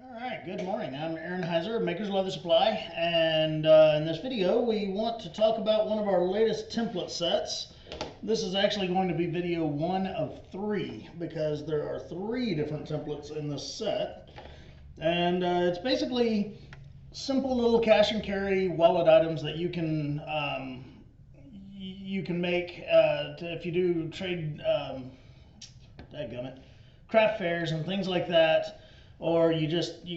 Alright, good morning. I'm Aaron Heiser of Maker's Leather Supply, and in this video we want to talk about one of our latest template sets. This is actually going to be video 1 of 3 because there are 3 different templates in this set, and it's basically simple little cash and carry wallet items that you can make if you do trade craft fairs and things like that, or you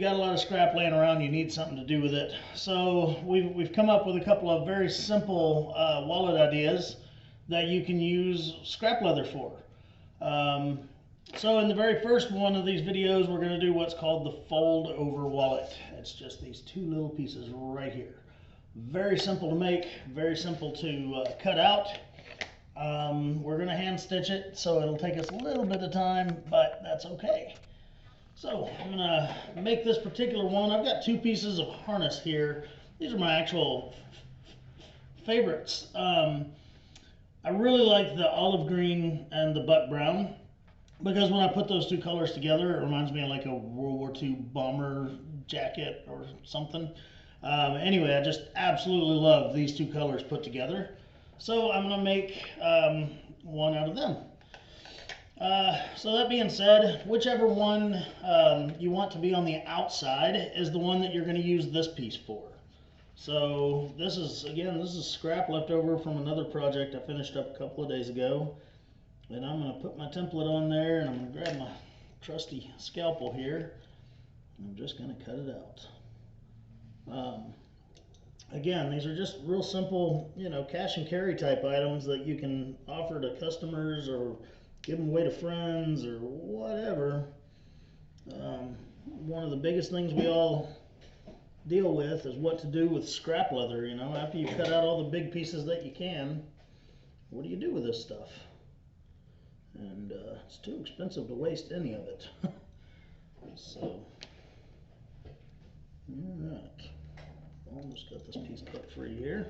got a lot of scrap laying around, you need something to do with it. So we've come up with a couple of very simple wallet ideas that you can use scrap leather for. So in the very first one of these videos, we're going to do what's called the Foldover wallet. It's just these 2 little pieces right here. Very simple to make, very simple to cut out. We're going to hand stitch it, so it'll take us a little bit of time, but that's okay. So I'm going to make this particular one. I've got 2 pieces of harness here. These are my actual favorites. I really like the olive green and the buck brown because when I put those 2 colors together, it reminds me of like a World War II bomber jacket or something. Anyway, I just absolutely love these 2 colors put together. So I'm going to make one out of them. So that being said, whichever one you want to be on the outside is the one that you're going to use this piece for. So this is scrap left over from another project I finished up a couple of days ago. And I'm going to put my template on there, and I'm going to grab my trusty scalpel here. And I'm just going to cut it out. Again, these are just real simple, cash and carry type items that you can offer to customers or give them away to friends or whatever. One of the biggest things we all deal with is what to do with scrap leather. After you cut out all the big pieces that you can, what do you do with this stuff? And it's too expensive to waste any of it. So, alright. Almost got this piece cut free here.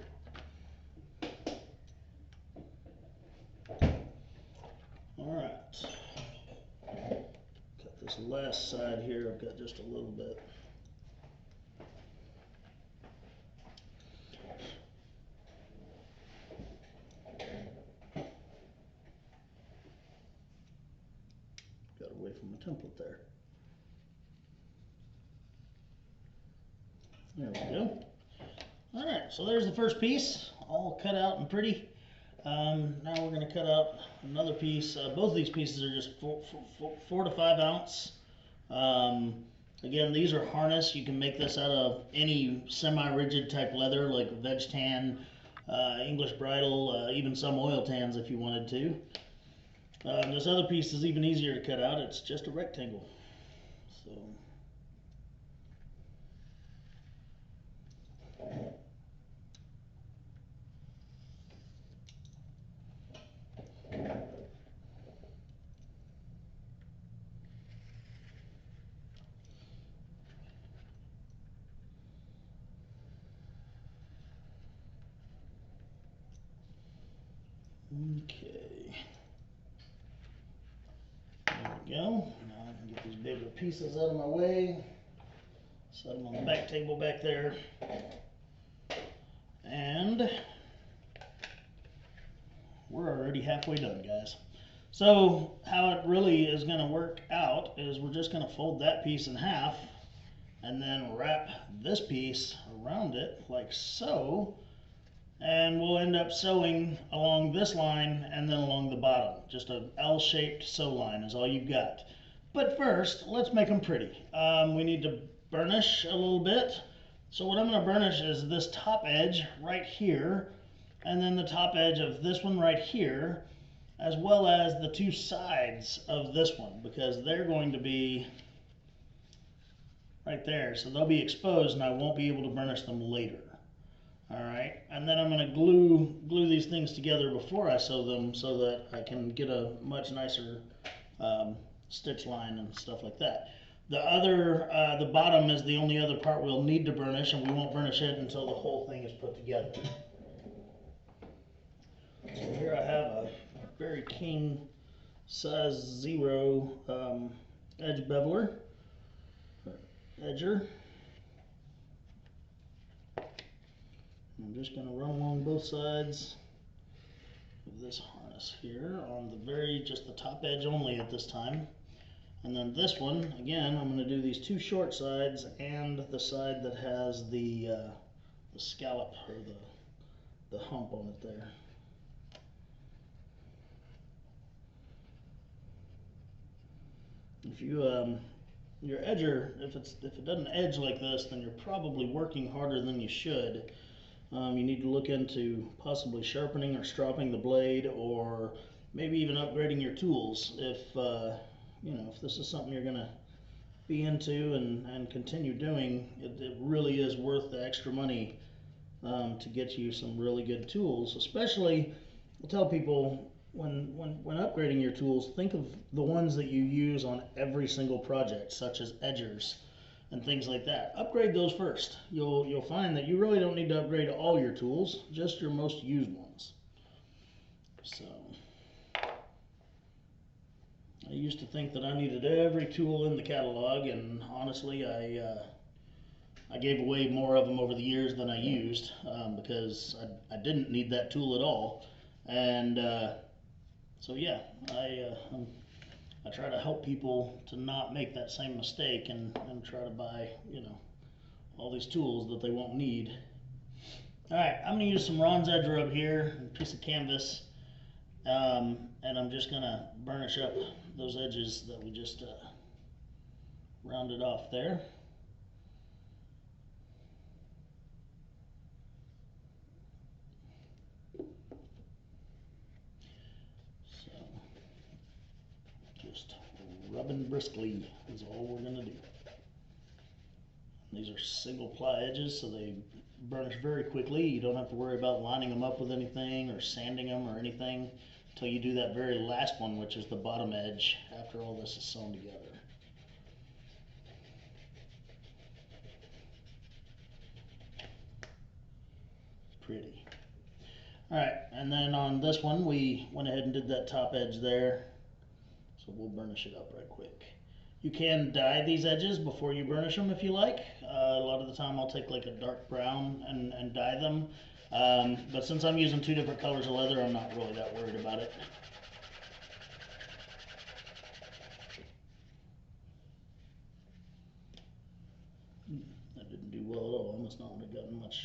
Alright. Cut this last side here, I've got just a little bit. Got away from the template there. There we go. Alright, so there's the first piece, all cut out and pretty. Now we're going to cut out another piece. Both of these pieces are just 4 to 5 ounce. Again, these are harness. You can make this out of any semi-rigid type leather like veg tan, English bridle, even some oil tans if you wanted to. This other piece is even easier to cut out. It's just a rectangle. So. Okay, there we go. Now I can get these bigger pieces out of my way, set them on the back table back there, and we're already halfway done, guys. So how it really is going to work out is we're just going to fold that piece in half and then wrap this piece around it like so. And we'll end up sewing along this line and then along the bottom. Just an L-shaped sew line is all you've got. But first, let's make them pretty. We need to burnish a little bit. So what I'm going to burnish is this top edge right here, and then the top edge of this one right here, as well as the 2 sides of this one, because they're going to be right there. So they'll be exposed and I won't be able to burnish them later. Alright, and then I'm going to glue these things together before I sew them so that I can get a much nicer stitch line and stuff like that. The bottom is the only other part we'll need to burnish, and we won't burnish it until the whole thing is put together. So here I have a very King size 0 edge beveler. edger. I'm just going to run along both sides of this harness here on the just the top edge only at this time. And then this one, again, I'm going to do these two short sides and the side that has the scallop or the hump on it there. If you your edger, if it doesn't edge like this, then you're probably working harder than you should. You need to look into possibly sharpening or stropping the blade, or maybe even upgrading your tools if you know, if this is something you're going to be into and continue doing. It really is worth the extra money to get you some really good tools. Especially, I'll tell people, when upgrading your tools, think of the ones that you use on every single project, such as edgers and things like that. Upgrade those first. You'll find that you really don't need to upgrade all your tools, just your most used ones. So I used to think that I needed every tool in the catalog, and honestly, I gave away more of them over the years than I used, because I didn't need that tool at all. And so yeah, I try to help people to not make that same mistake and try to buy, you know, all these tools that they won't need. Alright, I'm going to use some Ron's edge rub here, a piece of canvas, and I'm just going to burnish up those edges that we just rounded off there. So, just rubbing briskly is all we're going to do. These are single ply edges, so they burnish very quickly. You don't have to worry about lining them up with anything or sanding them or anything until you do that very last one, which is the bottom edge, after all this is sewn together. Pretty. Alright, and then on this one we went ahead and did that top edge there, so we'll burnish it up right quick. You can dye these edges before you burnish them if you like. A lot of the time I'll take like a dark brown and dye them, but since I'm using two different colors of leather, I'm not really that worried about it. That didn't do well at all. I must not have gotten much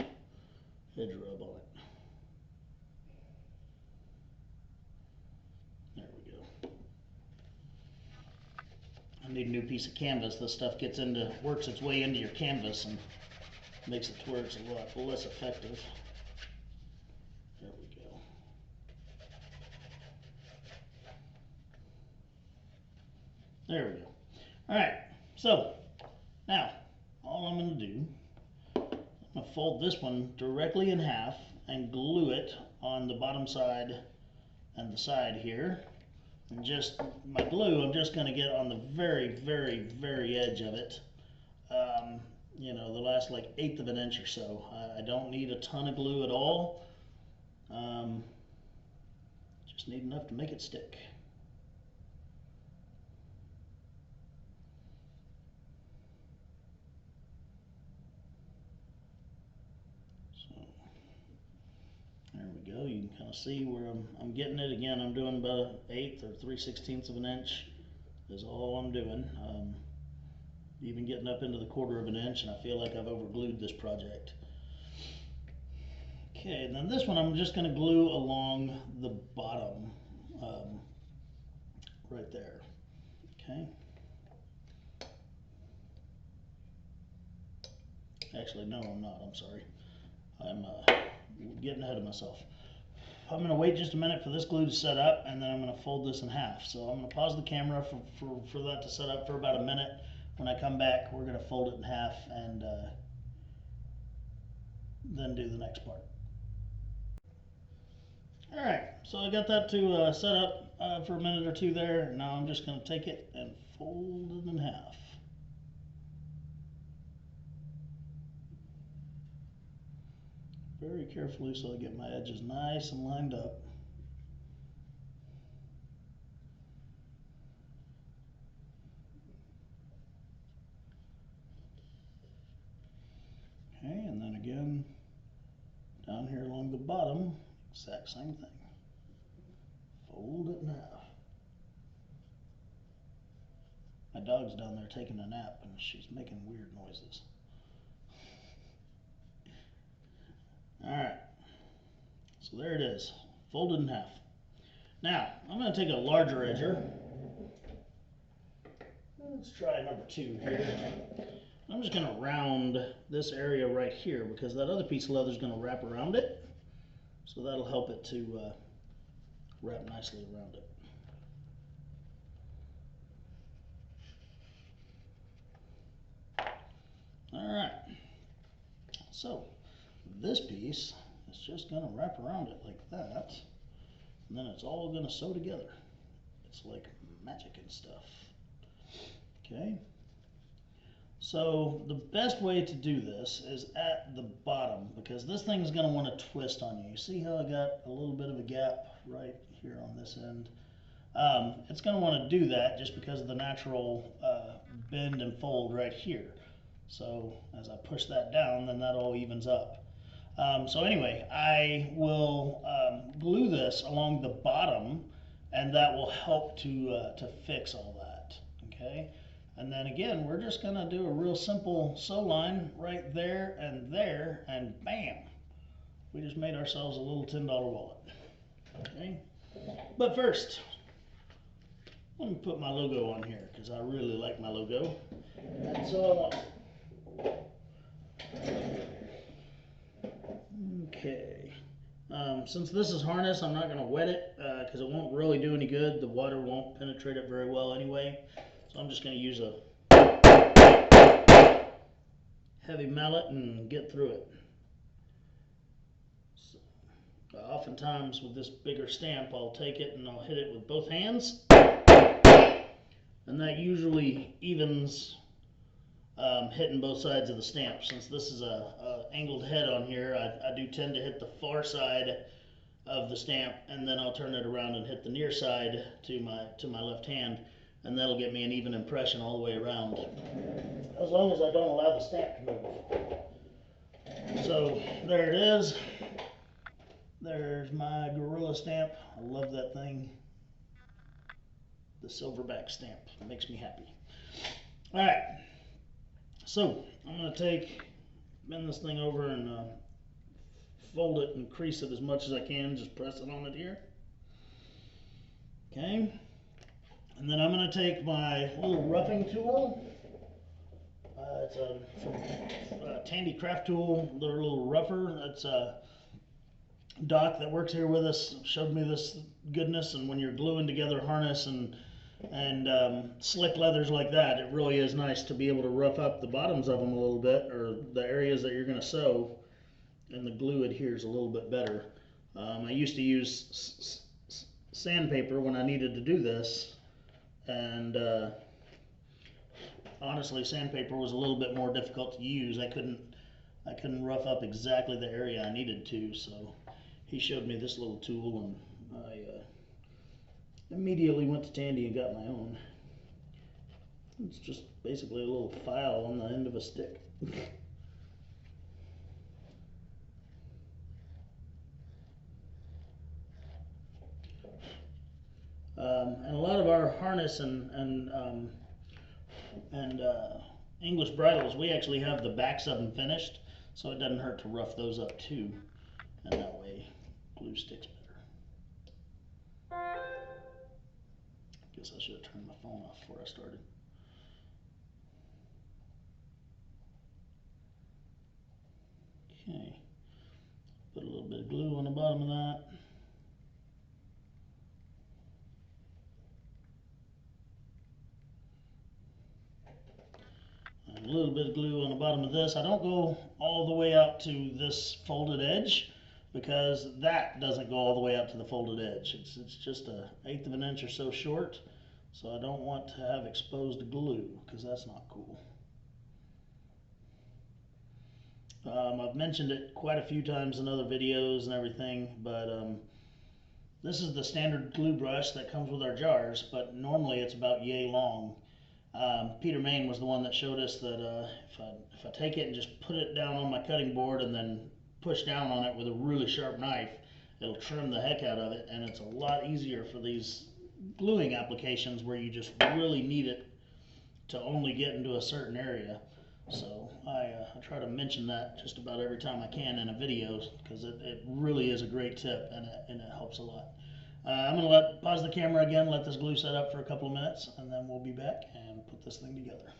edge rub on it. There we go. I need a new piece of canvas. This stuff works its way into your canvas and makes it to where it's a lot less effective. There we go. There we go. Alright, so now all I'm going to do, I'm going to fold this one directly in half and glue it on the bottom side and the side here. And just my glue, I'm just going to get on the very, very, very edge of it. You know, the last like 1/8 of an inch or so. I don't need a ton of glue at all. Just need enough to make it stick. So there we go. You can kind of see where I'm getting it. Again, I'm doing about 1/8 or 3/16 of an inch is all I'm doing. Even getting up into the 1/4 of an inch, and I feel like I've overglued this project. Okay, then this one I'm just going to glue along the bottom, right there. Okay. Actually, no, I'm not. I'm sorry. I'm getting ahead of myself. I'm going to wait just a minute for this glue to set up, and then I'm going to fold this in half. So I'm going to pause the camera for that to set up for about a minute. When I come back, we're going to fold it in half and then do the next part. Alright, so I got that to set up for a minute or two there. Now I'm just going to take it and fold it in half. Very carefully so I get my edges nice and lined up. bottom, exact same thing. Fold it in half. My dog's down there taking a nap and she's making weird noises. Alright, so there it is, folded in half. Now, I'm going to take a larger edger. Let's try number 2 here. I'm just going to round this area right here because that other piece of leather is going to wrap around it. So that'll help it to wrap nicely around it. Alright, so this piece is just going to wrap around it like that, and then it's all going to sew together. It's like magic and stuff. Okay, so the best way to do this is at the bottom, because this thing is going to want to twist on you. You see how I got a little bit of a gap right here on this end? It's going to want to do that just because of the natural bend and fold right here. So as I push that down, then that all evens up. So anyway, I will glue this along the bottom, and that will help to fix all that. Okay, and then again, we're just going to do a real simple sew line right there, and bam, we just made ourselves a little $10 wallet. Okay, but first, let me put my logo on here because I really like my logo, and so I want. Okay, since this is harness, I'm not going to wet it because it won't really do any good. The water won't penetrate it very well anyway. So I'm just going to use a heavy mallet and get through it. So, oftentimes with this bigger stamp, I'll take it and I'll hit it with both hands. And that usually evens hitting both sides of the stamp. Since this is a angled head on here, I do tend to hit the far side of the stamp, and then I'll turn it around and hit the near side to my left hand, and that'll get me an even impression all the way around, as long as I don't allow the stamp to move. So there it is. There's my Gorilla stamp. I love that thing. The silverback stamp. It makes me happy. Alright. So, I'm going to bend this thing over and fold it and crease it as much as I can, just press it on it here. Okay, and then I'm going to take my little roughing tool. It's a Tandy craft tool, their little rougher. It's a Doc that works here with us showed me this goodness, and when you're gluing together harness and slick leathers like that, it really is nice to be able to rough up the bottoms of them a little bit, or the areas that you're going to sew, and the glue adheres a little bit better. I used to use sandpaper when I needed to do this, and honestly, sandpaper was a little bit more difficult to use. I couldn't rough up exactly the area I needed to, so he showed me this little tool, and I immediately went to Tandy and got my own. It's just basically a little file on the end of a stick. And a lot of our harness and English bridles, we actually have the backs of them finished, so it doesn't hurt to rough those up too, and that way glue sticks better. Guess I should have turned my phone off before I started. Okay, put a little bit of glue on the bottom of that. And a little bit of glue on the bottom of this. I don't go all the way out to this folded edge, because that doesn't go all the way out to the folded edge. It's just an 1/8 of an inch or so short, so I don't want to have exposed glue, because that's not cool. I've mentioned it quite a few times in other videos and everything, but this is the standard glue brush that comes with our jars, but normally it's about yay long. Peter Main was the one that showed us that if I take it and just put it down on my cutting board and then push down on it with a really sharp knife, it'll trim the heck out of it, and it's a lot easier for these gluing applications where you just really need it to only get into a certain area. So I try to mention that just about every time I can in a video, because it really is a great tip, and it helps a lot. I'm going to pause the camera again, let this glue set up for a couple of minutes, and then we'll be back and put this thing together.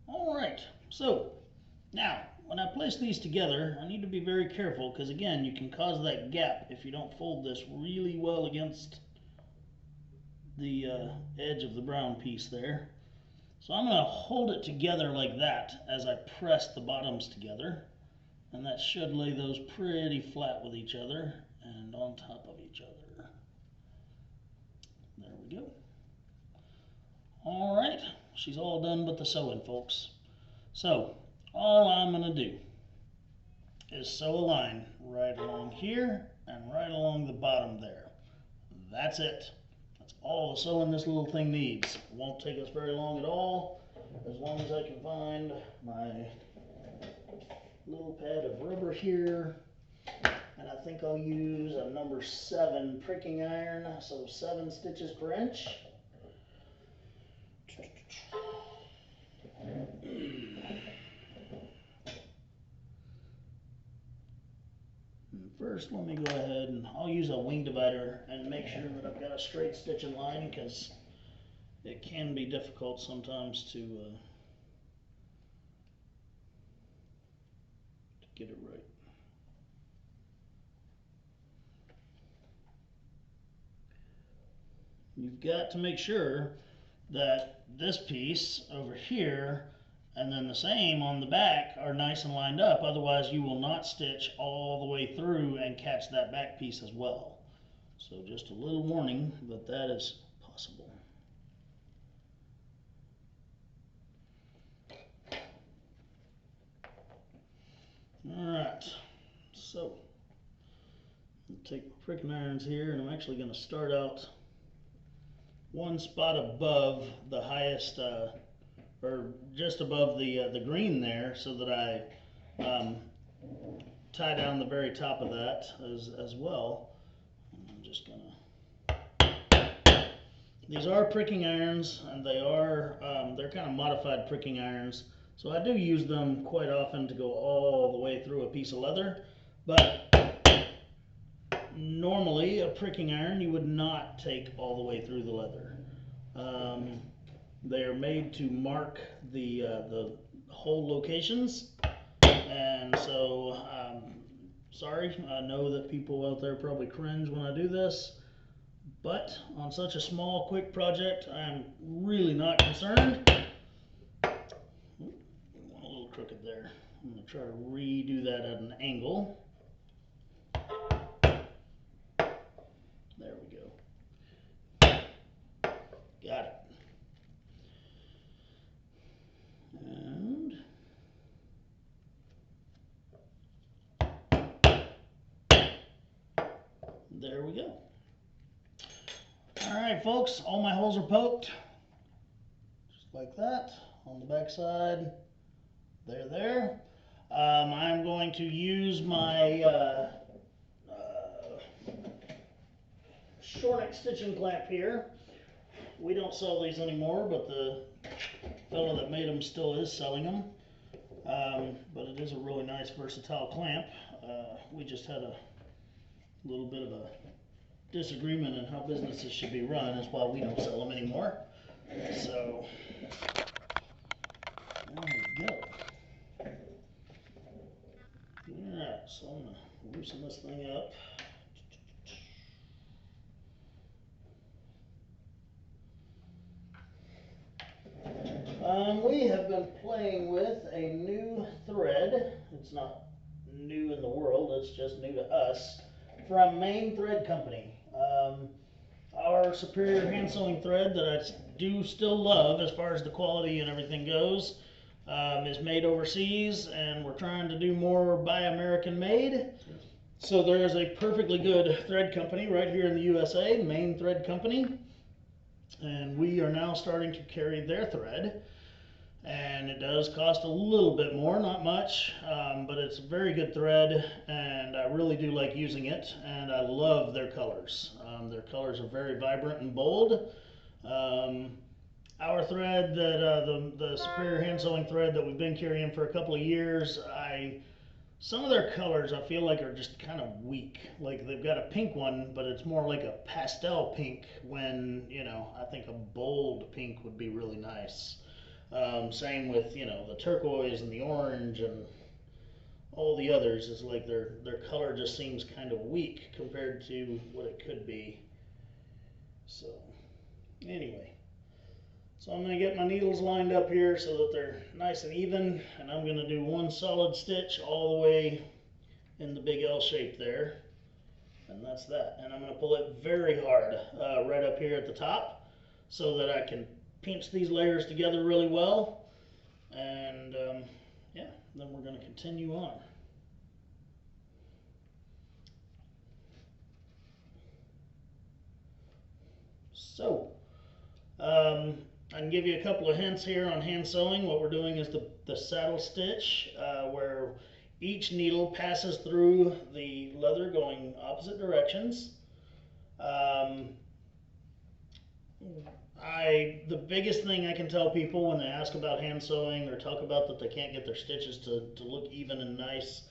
Alright, so now when I place these together, I need to be very careful, because again, you can cause that gap if you don't fold this really well against the edge of the brown piece there. So I'm going to hold it together like that as I press the bottoms together, and that should lay those pretty flat with each other and on top of each other. There we go. Alright, she's all done but the sewing, folks. So all I'm going to do is sew a line right along here and right along the bottom there. That's it. That's all the sewing this little thing needs. It won't take us very long at all, as long as I can find my little pad of rubber here. And I think I'll use a number 7 pricking iron, so 7 stitches per inch. First, let me go ahead and I'll use a wing divider and make sure that I've got a straight stitching line, because it can be difficult sometimes to get it right. You've got to make sure that this piece over here and then the same on the back are nice and lined up, otherwise you will not stitch all the way through and catch that back piece as well. So just a little warning, but that is possible. Alright, so I'll take my pricking irons here, and I'm actually going to start out one spot above the highest, or just above the green there, so that I tie down the very top of that as well. I'm just gonna. These are pricking irons, and they're kind of modified pricking irons. So I do use them quite often to go all the way through a piece of leather, but normally a pricking iron you would not take all the way through the leather. They are made to mark the hole locations, and so sorry, I know that people out there probably cringe when I do this, but on such a small, quick project, I'm really not concerned. A little crooked there. I'm going to try to redo that at an angle. There we go. Got it. And there we go. Alright folks, all my holes are poked. Just like that. On the back side. There. I'm going to use my Shorneck stitching clamp here. We don't sell these anymore, but the fellow that made them still is selling them. But it is a really nice, versatile clamp. We just had a little bit of a disagreement on how businesses should be run, is why we don't sell them anymore. So there we go. Alright, so I'm going to loosen this thing up. We have been playing with a new thread. It's not new in the world, it's just new to us, from Maine Thread Company. Our superior hand sewing thread that I do still love as far as the quality and everything goes is made overseas, and we're trying to do more Buy American made. So there is a perfectly good thread company right here in the USA, Maine Thread Company, and we are now starting to carry their thread. and it does cost a little bit more, not much, but it's a very good thread, and I really do like using it, and I love their colors. Their colors are very vibrant and bold. Our thread that the Superior hand sewing thread that we've been carrying for a couple of years, some of their colors I feel like are just kind of weak. Like they've got a pink one, but it's more like a pastel pink when, I think a bold pink would be really nice. Same with, the turquoise and the orange and all the others. Is like their color just seems kind of weak compared to what it could be. So anyway, so I'm going to get my needles lined up here so that they're nice and even, and I'm going to do one solid stitch all the way in the big L shape there, and that's that. And I'm going to pull it very hard right up here at the top so that I can pinch these layers together really well, and yeah, then we're going to continue on. So I can give you a couple of hints here on hand sewing. What we're doing is the saddle stitch, where each needle passes through the leather going opposite directions. The biggest thing I can tell people when they ask about hand sewing or talk about that they can't get their stitches to look even and nice,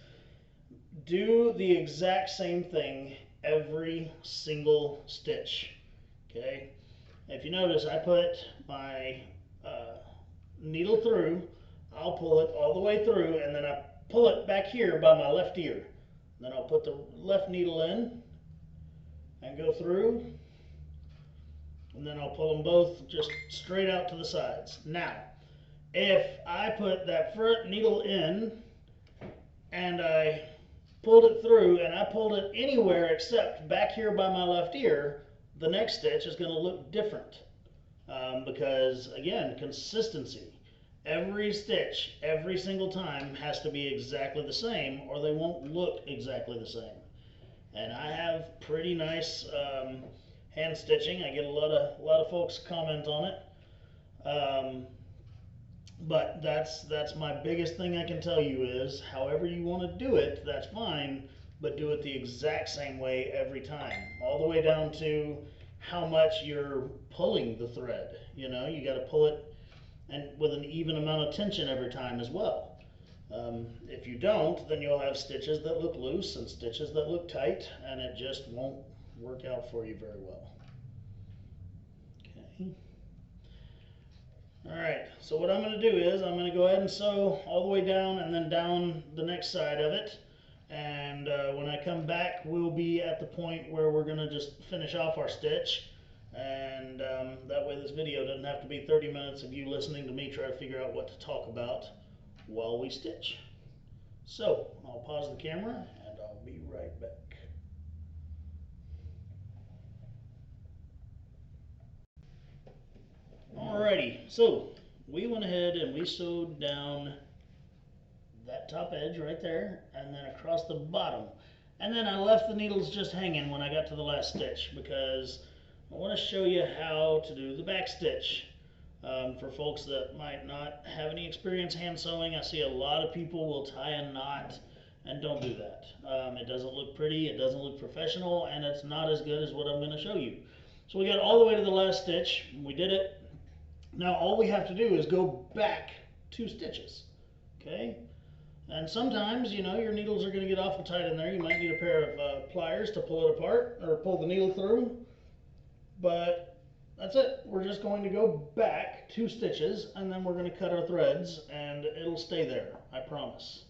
do the exact same thing every single stitch. Okay? If you notice, I put my needle through, I'll pull it all the way through, and then I pull it back here by my left ear. Then I'll put the left needle in and go through, and then I'll pull them both just straight out to the sides. Now, if I put that front needle in and I pulled it through and I pulled it anywhere except back here by my left ear, the next stitch is going to look different, because again, consistency. Every stitch, every single time has to be exactly the same, or they won't look exactly the same. And I have pretty nice hand stitching. I get a lot of folks comment on it. But that's my biggest thing I can tell you is, however you want to do it, that's fine, but do it the exact same way every time, all the way down to how much you're pulling the thread. You got to pull it and with an even amount of tension every time as well. If you don't, then you'll have stitches that look loose and stitches that look tight, and it just won't work out for you very well. Okay. Alright, so what I'm going to do is I'm going to go ahead and sew all the way down and then down the next side of it. And when I come back, we'll be at the point where we're going to just finish off our stitch. And that way this video doesn't have to be 30 minutes of you listening to me try to figure out what to talk about while we stitch. So I'll pause the camera and I'll be right back. Alrighty, so we went ahead and we sewed down that top edge right there and then across the bottom. And then I left the needles just hanging when I got to the last stitch because I want to show you how to do the back stitch. For folks that might not have any experience hand sewing, I see a lot of people will tie a knot and don't do that. It doesn't look pretty, it doesn't look professional, and it's not as good as what I'm going to show you. So we got all the way to the last stitch, we did it. Now all we have to do is go back 2 stitches, okay? And sometimes, your needles are going to get awful tight in there. You might need a pair of pliers to pull it apart or pull the needle through. But that's it. We're just going to go back 2 stitches and then we're going to cut our threads and it'll stay there, I promise.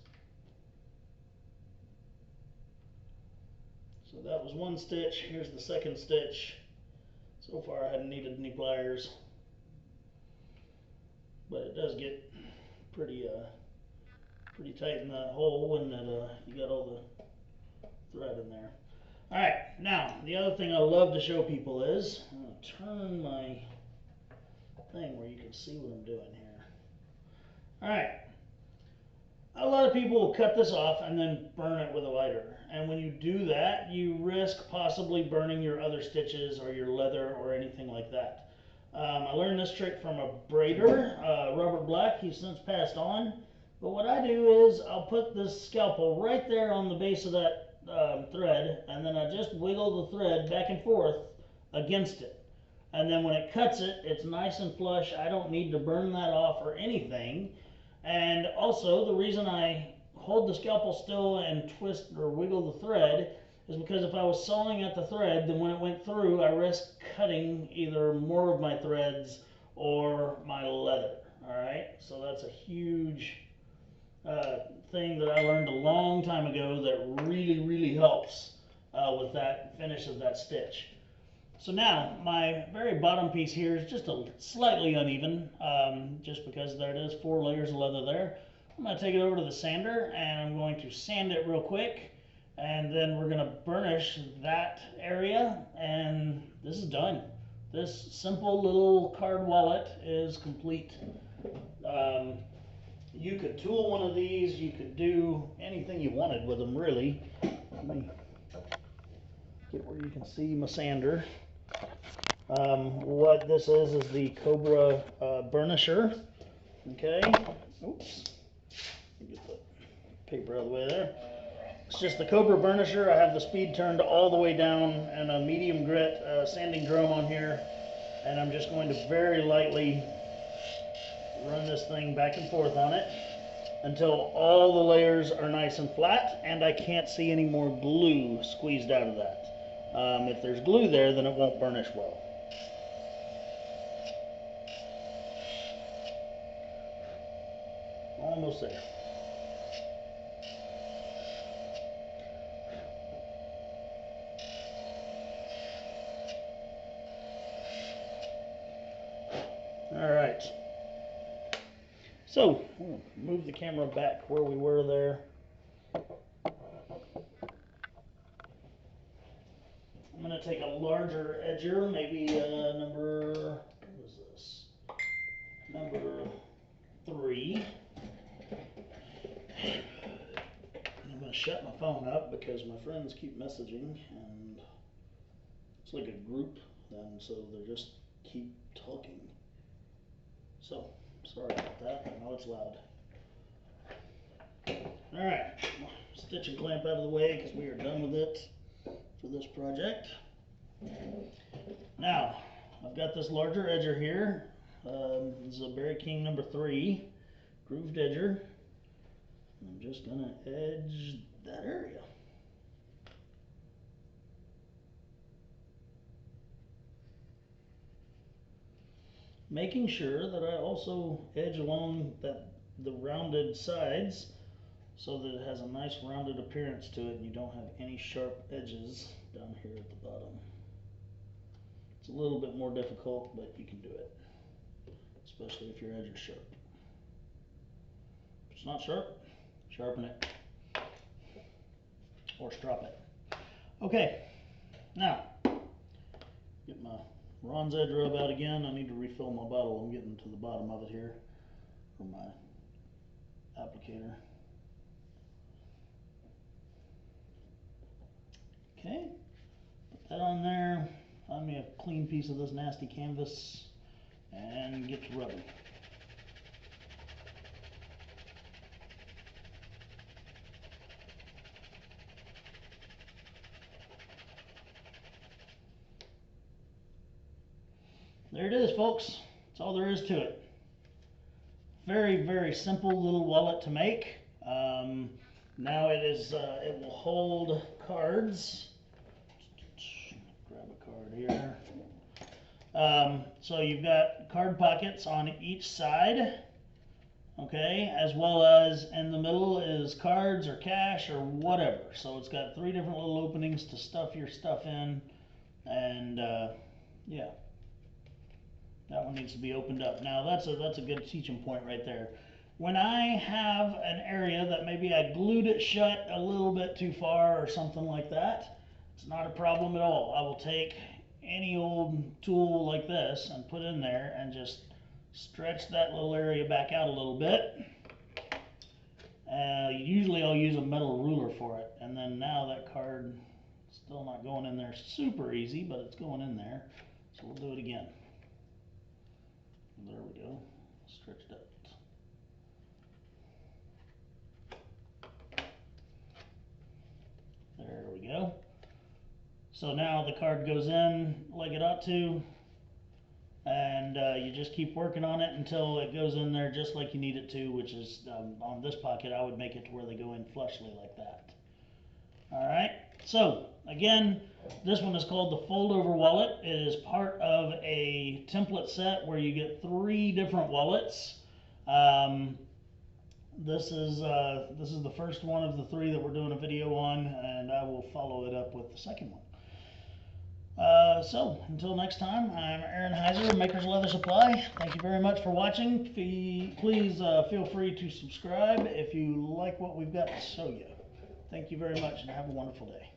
So that was 1 stitch. Here's the 2nd stitch. So far I hadn't needed any pliers, but it does get pretty tight in that hole when you got all the thread in there. Alright, now the other thing I love to show people is, I'm going to turn my thing where you can see what I'm doing here. Alright, a lot of people will cut this off and then burn it with a lighter. And when you do that, you risk possibly burning your other stitches or your leather or anything like that. I learned this trick from a braider, Robert Black. He's since passed on. But what I do is I'll put this scalpel right there on the base of that thread, and then I just wiggle the thread back and forth against it. And then when it cuts it, it's nice and flush. I don't need to burn that off or anything. And also, the reason I hold the scalpel still and twist or wiggle the thread is because if I was sawing at the thread, then when it went through, I risked cutting either more of my threads or my leather. All right, so that's a huge thing that I learned a long time ago that really, really helps with that finish of that stitch. So now my very bottom piece here is just a slightly uneven, just because there it is, 4 layers of leather there. I'm going to take it over to the sander and I'm going to sand it real quick, and then we're going to burnish that area, and this is done. This simple little card wallet is complete. You could tool one of these, you could do anything you wanted with them, really. Let me get where you can see my sander. What this is the Cobra Burnisher. Okay. Oops. Get the paper out of the way there. It's just the Cobra Burnisher. I have the speed turned all the way down and a medium grit sanding drum on here. And I'm just going to very lightly run this thing back and forth on it until all the layers are nice and flat and I can't see any more glue squeezed out of that. If there's glue there, then it won't burnish well. Almost there. All right. So, we'll move the camera back where we were there. I'm going to take a larger edger, maybe number, what is this? Number 3. I'm going to shut my phone up because my friends keep messaging and it's like a group, and so they just keep talking. So, sorry about that. I know it's loud. Alright, stitch and clamp out of the way because we are done with it for this project. Now, I've got this larger edger here. This is a Berry King number 3 grooved edger. I'm just going to edge that area. Making sure that I also edge along the rounded sides so that it has a nice rounded appearance to it and you don't have any sharp edges down here at the bottom. It's a little bit more difficult, but you can do it, especially if your edge is sharp. If it's not sharp, sharpen it or strop it. Okay, now get my Ron's edge rub out again. I need to refill my bottle. I'm getting to the bottom of it here for my applicator. Okay, put that on there. Find me a clean piece of this nasty canvas and get to rubbing. There it is, folks. That's all there is to it. Very, very simple little wallet to make. Now it is. It will hold cards. Grab a card here. So you've got card pockets on each side. Okay, as well as in the middle is cards or cash or whatever. So it's got 3 different little openings to stuff your stuff in, and yeah. That one needs to be opened up. Now that's a good teaching point right there. When I have an area that maybe I glued it shut a little bit too far or something like that, it's not a problem at all. I will take any old tool like this and put in there and just stretch that little area back out a little bit. Usually I'll use a metal ruler for it, and then now that card is still not going in there super easy, but it's going in there. So we'll do it again. There we go. Stretch it out. There we go. So now the card goes in like it ought to, and you just keep working on it until it goes in there just like you need it to, which is on this pocket I would make it to where they go in flushly like that. Alright, so again, this one is called the Foldover wallet. It is part of a template set where you get 3 different wallets. This is the first one of the 3 that we're doing a video on, and I will follow it up with the second one. So, until next time, I'm Aaron Heiser, Maker's Leather Supply. Thank you very much for watching. Please feel free to subscribe if you like what we've got to show you. Thank you very much, and have a wonderful day.